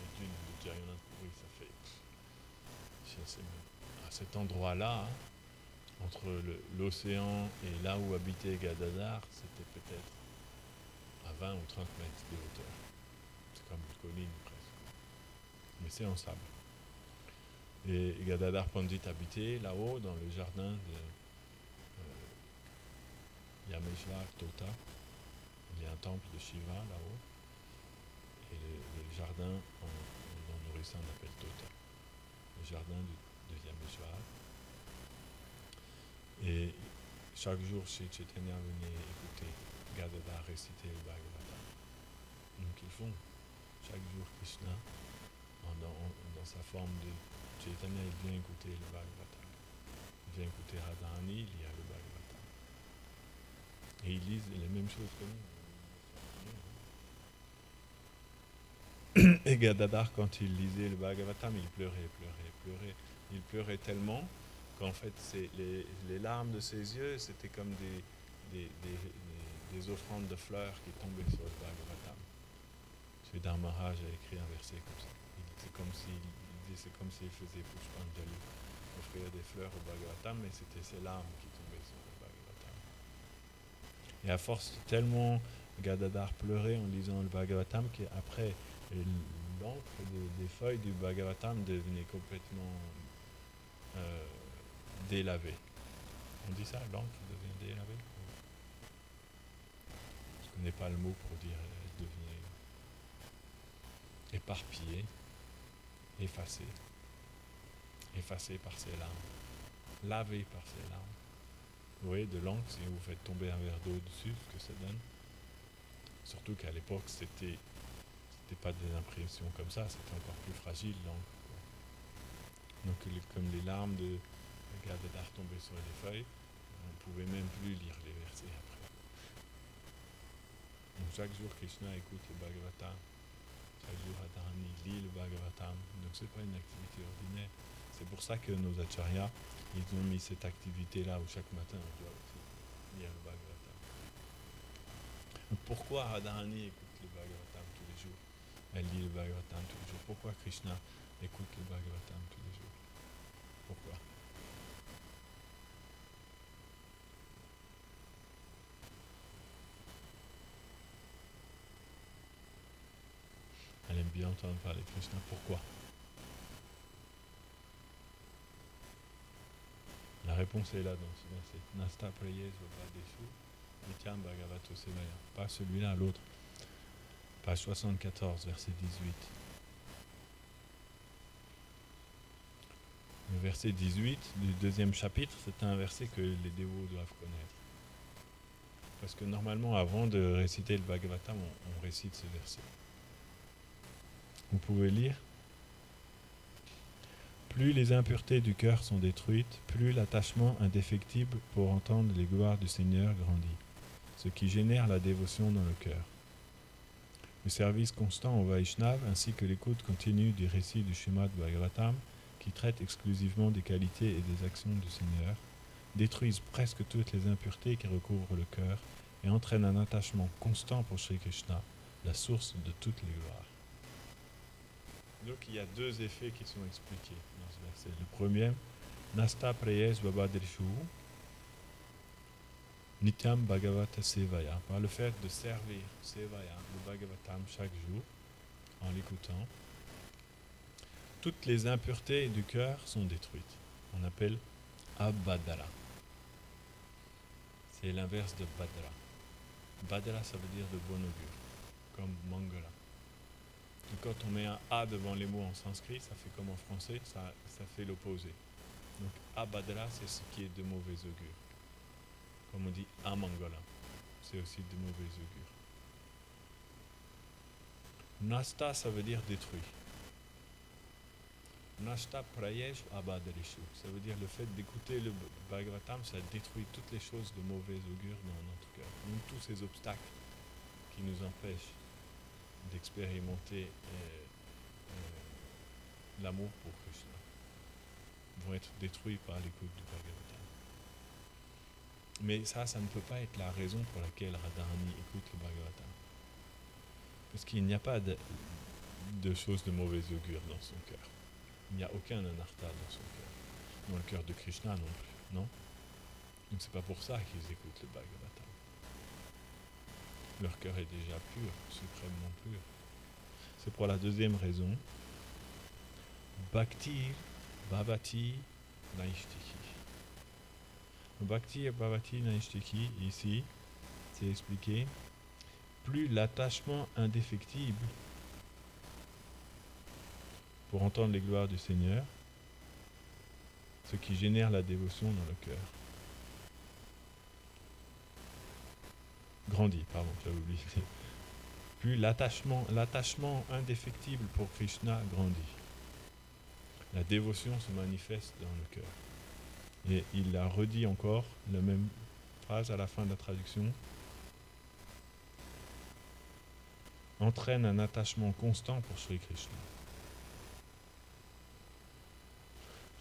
Les dunes de Jagannath Puri, ça fait... à cet endroit-là, entre l'océan et là où habitait Gadadhar, c'était peut-être à 20 ou 30 mètres de hauteur. C'est comme une colline presque. Mais c'est en sable. Et Gadadhar Pandit habitait là-haut, dans le jardin de Yameshwar Tota. Il y a un temple de Shiva là-haut. Et le jardin en nourrissant on appelle Tota. Le jardin de Yameshwar. Et chaque jour, Sri Chaitanya venait écouter Gadadhar réciter le Bhagavatam. Donc ils font chaque jour Krishna dans sa forme de Chaitanya, il vient écouter le Bhagavatam. Il vient écouter Radharani, il y a le Bhagavatam. Et ils lisent les mêmes choses que nous. Et Gadadhar, quand il lisait le Bhagavatam, il pleurait. Il pleurait tellement qu'en fait, les larmes de ses yeux, c'était comme des offrandes de fleurs qui tombaient sur le Bhagavatam. Sridhar Maharaj a écrit un verset comme ça. C'est comme s'il faisait Pushpanjali, offrir des fleurs au Bhagavatam, mais c'était ses larmes qui tombaient sur le Bhagavatam. Et à force tellement Gadadhar pleurait en lisant le Bhagavatam qu'après l'encre des feuilles du Bhagavatam devenait complètement délavée. On dit ça, l'encre devient délavée? Je ne connais pas le mot pour dire elle devenait éparpillée, effacée par ses larmes, lavée par ses larmes. Vous voyez, de l'encre, si vous faites tomber un verre d'eau dessus, ce que ça donne. Surtout qu'à l'époque, c'était pas des impressions comme ça, c'était encore plus fragile l'encre. Donc comme les larmes de Gadadhar tombaient sur les feuilles, on ne pouvait même plus lire les versets après. Donc chaque jour Krishna écoute le Bhagavatam, chaque jour Radharani lit le Bhagavatam, donc c'est pas une activité ordinaire. C'est pour ça que nos acharyas, ils ont mis cette activité-là où chaque matin on doit aussi lire le Bhagavatam. Pourquoi Radharani écoute le Bhagavatam tous les jours? Elle lit le Bhagavatam tous les jours. Pourquoi Krishna écoute le Bhagavatam tous les jours? Pourquoi? Elle aime bien entendre parler de Krishna. Pourquoi? La réponse est là dans ce verset. Nasta prayes vabadeshu nityam bhagavato sevaya. Pas celui-là, l'autre. Page 74, verset 18. Le verset 18 du deuxième chapitre, c'est un verset que les dévots doivent connaître. Parce que normalement, avant de réciter le Bhagavatam, on récite ce verset. Vous pouvez lire. Plus les impuretés du cœur sont détruites, plus l'attachement indéfectible pour entendre les gloires du Seigneur grandit, ce qui génère la dévotion dans le cœur. Le service constant au Vaishnav ainsi que l'écoute continue du récit du Srimad Bhagavatam, qui traite exclusivement des qualités et des actions du Seigneur, détruisent presque toutes les impuretés qui recouvrent le cœur et entraînent un attachement constant pour Sri Krishna, la source de toutes les gloires. Donc il y a deux effets qui sont expliqués dans ce verset. Le premier, Nasta prayes babadrishu nityam bhagavata sevaya. Par le fait de servir sevaya, le Bhagavatam chaque jour, en l'écoutant, toutes les impuretés du cœur sont détruites. On appelle abhadra. C'est l'inverse de badra. Badra, ça veut dire de bon augure, comme mangala. Et quand on met un A devant les mots en sanskrit, ça fait comme en français, ça fait l'opposé. Donc abhadra, c'est ce qui est de mauvais augure. Comme on dit amangala, c'est aussi de mauvais augure. Nasta, ça veut dire détruit. Nasta prayesh abhadrishu. Ça veut dire le fait d'écouter le Bhagavatam, ça détruit toutes les choses de mauvais augure dans notre cœur. Donc tous ces obstacles qui nous empêchent d'expérimenter l'amour pour Krishna vont être détruits par l'écoute du Bhagavatam. Mais ça ne peut pas être la raison pour laquelle Radharani écoute le Bhagavatam. Parce qu'il n'y a pas de choses de mauvais augure dans son cœur. Il n'y a aucun anartha dans son cœur. Dans le cœur de Krishna non plus, non? Donc c'est pas pour ça qu'ils écoutent le Bhagavatam. Leur cœur est déjà pur, suprêmement pur. C'est pour la deuxième raison. Bhakti bhavati naishtiki. Bhakti bhavati naishtiki, ici, c'est expliqué, plus l'attachement indéfectible pour entendre les gloires du Seigneur, ce qui génère la dévotion dans le cœur. Grandit, pardon, j'avais oublié. Plus l'attachement indéfectible pour Krishna grandit. La dévotion se manifeste dans le cœur. Et il a redit encore la même phrase à la fin de la traduction. Entraîne un attachement constant pour Sri Krishna.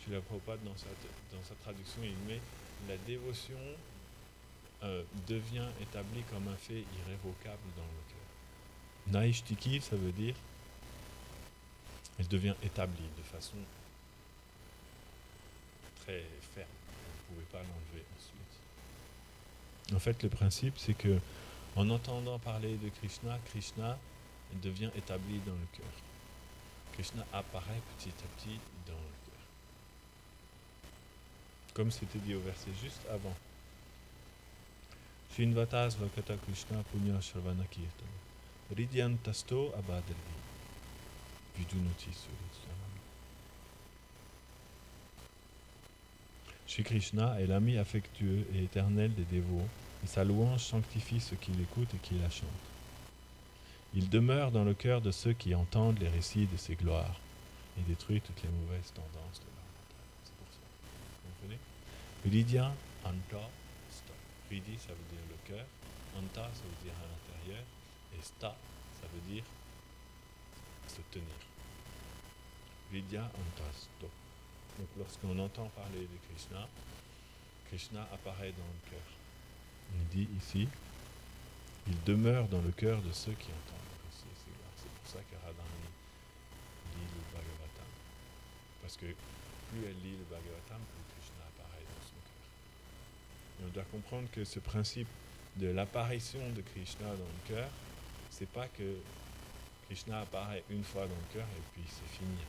Srila Prabhupada, dans sa traduction, il met la dévotion devient établie comme un fait irrévocable dans le cœur. Naishtiki, ça veut dire elle devient établie de façon très ferme. Vous ne pouvez pas l'enlever ensuite. En fait, le principe, c'est que en entendant parler de Krishna, Krishna devient établi dans le cœur. Krishna apparaît petit à petit dans le cœur. Comme c'était dit au verset juste avant. Shinvatas vakata Krishna punya shravana kirtan. Ridyantasto abhadravi. Vidunoti suriswaram. Shri Krishna est l'ami affectueux et éternel des dévots, et sa louange sanctifie ceux qui l'écoutent et qui la chantent. Il demeure dans le cœur de ceux qui entendent les récits de ses gloires et détruit toutes les mauvaises tendances de l'âme. comprenez? Hridya anta sta. Hridi, ça veut dire le cœur. Anta, ça veut dire à l'intérieur. Et sta, ça veut dire se tenir. Hridya anta sto. Donc lorsqu'on entend parler de Krishna, Krishna apparaît dans le cœur. Il dit ici, il demeure dans le cœur de ceux qui entendent. C'est pour ça que Radharani lit le Bhagavatam. Parce que plus elle lit le Bhagavatam, plus Krishna apparaît dans son cœur. Et on doit comprendre que ce principe de l'apparition de Krishna dans le cœur, c'est pas que Krishna apparaît une fois dans le cœur et puis c'est fini.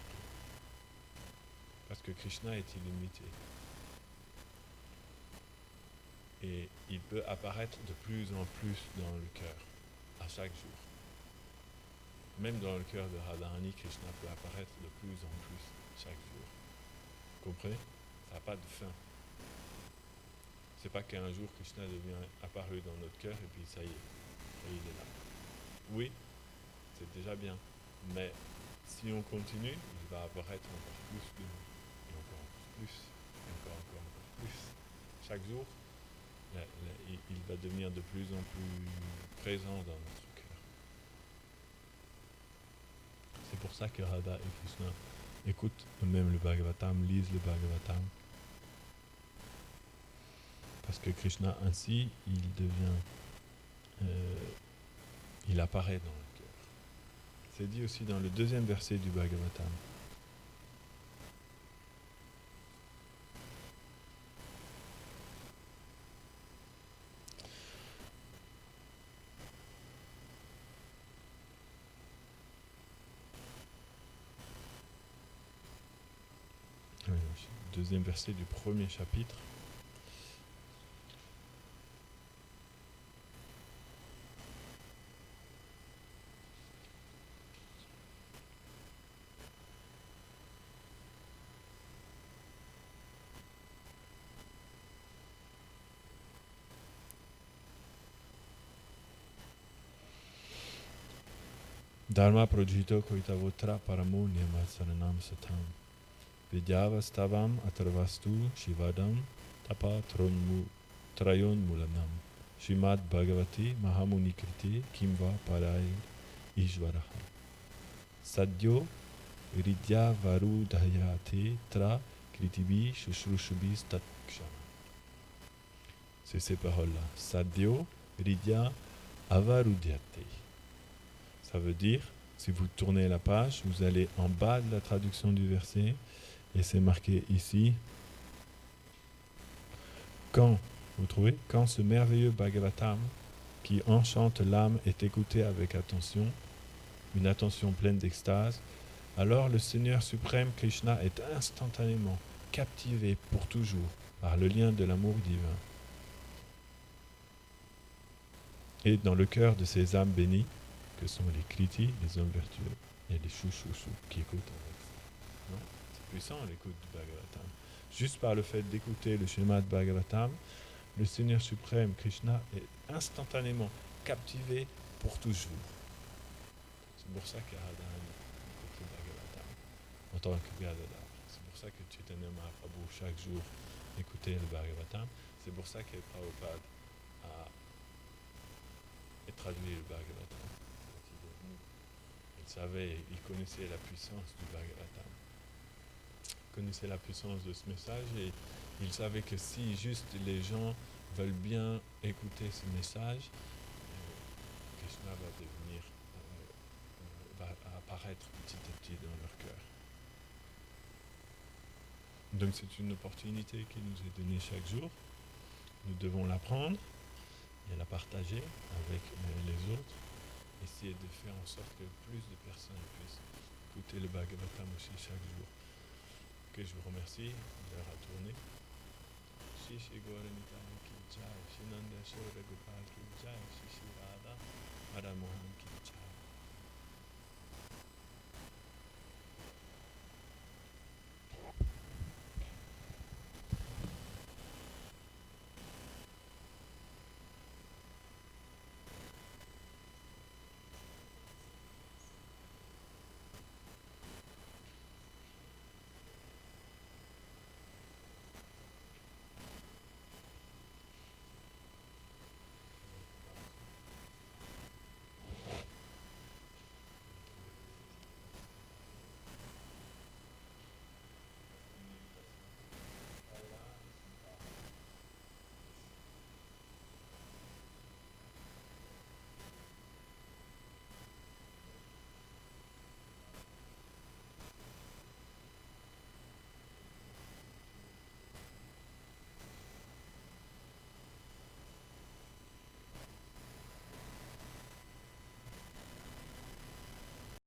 Parce que Krishna est illimité. Et il peut apparaître de plus en plus dans le cœur, à chaque jour. Même dans le cœur de Radharani, Krishna peut apparaître de plus en plus chaque jour. Vous comprenez? Ça n'a pas de fin. C'est pas qu'un jour Krishna devient apparu dans notre cœur et puis ça y est, il est là. Oui, c'est déjà bien. Mais si on continue, il va apparaître encore plus de nous. Et encore plus. Et encore plus. Chaque jour, il va devenir de plus en plus présent dans notre cœur. C'est pour ça que Radha et Krishna écoutent même le Bhagavatam, lisent le Bhagavatam. Parce que Krishna ainsi, il apparaît dans le cœur. C'est dit aussi dans le 2e verset du Bhagavatam. Deuxième verset du 1er chapitre. Dharma projito koitavotra paramo niyamasaranam satam. Vidyavastavam atarvastu shivadam tapa trayon mulanam. Shrimad Bhagavati Mahamunikriti Kimva Parai Ishvaraha. Sadyo Viridya Varudhayate Tra Kritibi Shushrushubi Statkshama. C'est ces paroles-là. Sadyo Viridya Avarudhyate. Ça veut dire, si vous tournez la page, vous allez en bas de la traduction du verset, et c'est marqué ici, quand, vous trouvez, quand ce merveilleux Bhagavatam qui enchante l'âme est écouté avec attention, une attention pleine d'extase, alors le Seigneur suprême Krishna est instantanément captivé pour toujours par le lien de l'amour divin. Et dans le cœur de ces âmes bénies, que sont les kriti, les hommes vertueux, et les shushushu qui écoutent avec ça. C'est puissant l'écoute du Bhagavatam. Juste par le fait d'écouter le Srimad Bhagavatam, le Seigneur suprême Krishna est instantanément captivé pour toujours. C'est pour ça que Radharani écoute le Bhagavatam en tant que Gadadhar. C'est pour ça que Chaitanya Mahaprabhu chaque jour écoutait le Bhagavatam. C'est pour ça que Prabhupada a traduit le Bhagavatam. Il connaissait la puissance du Bhagavatam. Il connaissait la puissance de ce message et il savait que si juste les gens veulent bien écouter ce message, Krishna va apparaître petit à petit dans leur cœur. Donc c'est une opportunité qui nous est donnée chaque jour. Nous devons la prendre et la partager avec les autres. Essayer de faire en sorte que plus de personnes puissent écouter le Bhagavatam aussi chaque jour. Ok, je vous remercie. L'heure a tourné. Shri Shri Gaura Nitai ki jai, Shri Nanda Shri Ragopal ki jai, Shri Shri Radha Mohan ki